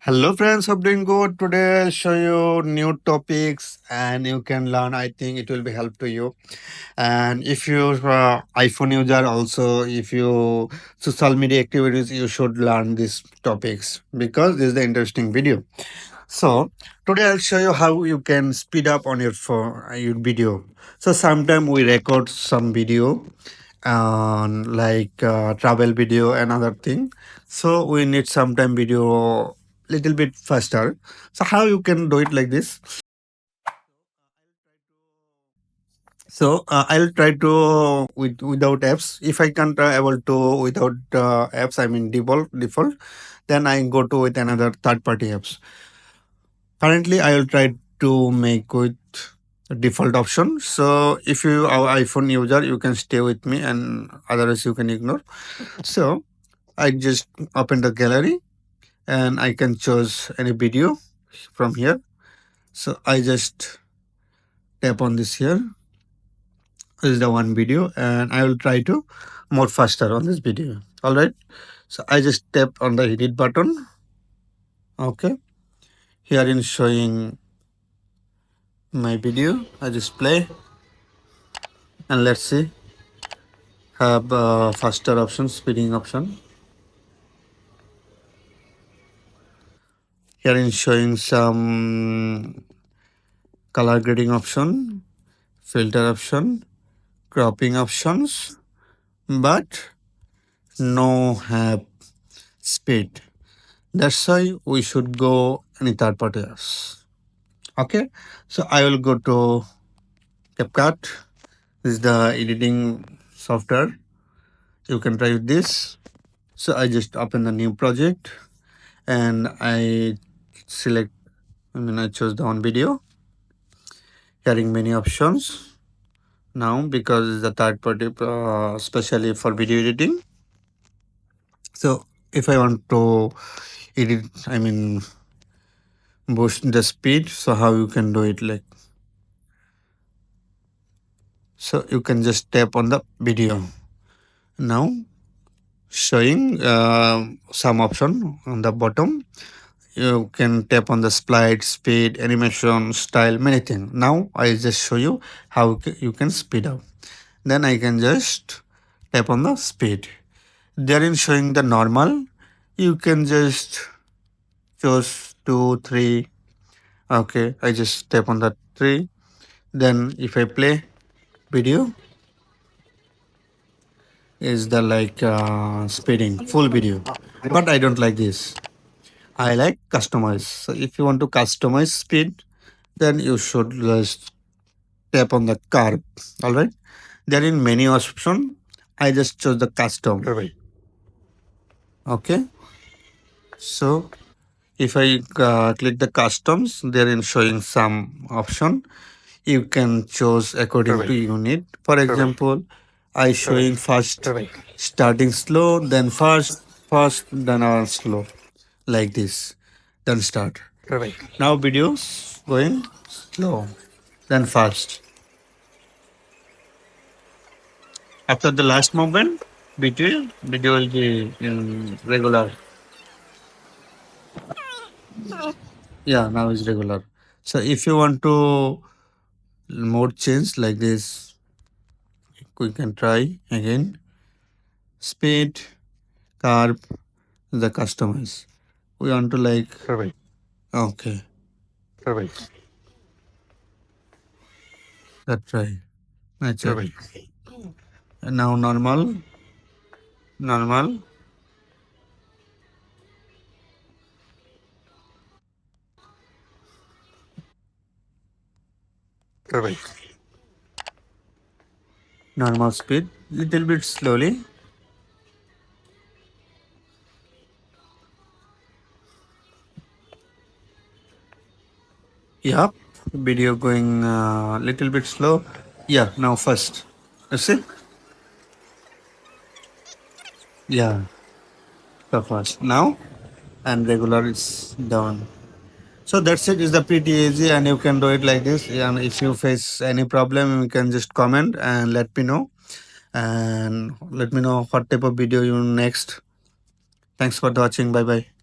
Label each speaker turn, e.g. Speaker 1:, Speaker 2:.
Speaker 1: Hello friends, hope doing good. Today I'll show you new topics and you can learn. I think it will be help to you. And if you're iPhone user, also if you social media activities, you should learn these topics because this is the interesting video. So today I'll show you how you can speed up on your phone, your video. So sometimes we record some video like travel video and other thing. So we need sometime video little bit faster. So how you can do it like this? So I'll try to without apps. If I can't able to without apps, I mean default, then I go to with another third party apps. Currently, I will try to make with default option. So if you are iPhone user, you can stay with me, and otherwise you can ignore. So I just open the gallery and I can choose any video from here. So I just tap on this here. This is the one video, and I will try to more faster on this video. All right. So I just tap on the edit button. Okay. Here in showing my video, I just play and let's see. Have faster option, speeding option. Here in showing some color grading option, filter option, cropping options, but no have speed. That's why we should go any third party apps. Okay, so I will go to CapCut. This is the editing software. You can try with this. So I just open the new project and I select. I chose the one video. Having many options now because it's a third party, especially for video editing. So if I want to edit, boost the speed. So how you can do it like? So you can just tap on the video. Now showing some option on the bottom. You can tap on the slide, speed, animation, style, many things. Now I just show you how you can speed up. Then I can just tap on the speed. Therein showing the normal. You can just choose 2, 3. Okay, I just tap on the 3. Then if I play video, is the like speeding full video. But I don't like this. I like customize. So if you want to customize speed, then you should just tap on the curve. All right. There in menu option, I just chose the custom. Okay. So if I click the customs, there in showing some option. You can choose according to unit. For example, I showing first starting slow, then fast, then slow, like this. Then start. Now videos going slow, then fast. After the last movement, video will be in regular. Yeah, now is regular. So if you want to mode change like this, we can try again. Speed, curve, the customize. We want to like okay. That's right. Natural. And now normal. Normal speed. Little bit slowly. Yep. Video going little bit slow. Yeah. Now first. You see? Yeah. So fast. Now and regular is down. So that's it. It's the pretty easy and you can do it like this. And if you face any problem, you can just comment and let me know. And let me know what type of video you next. Thanks for watching. Bye bye.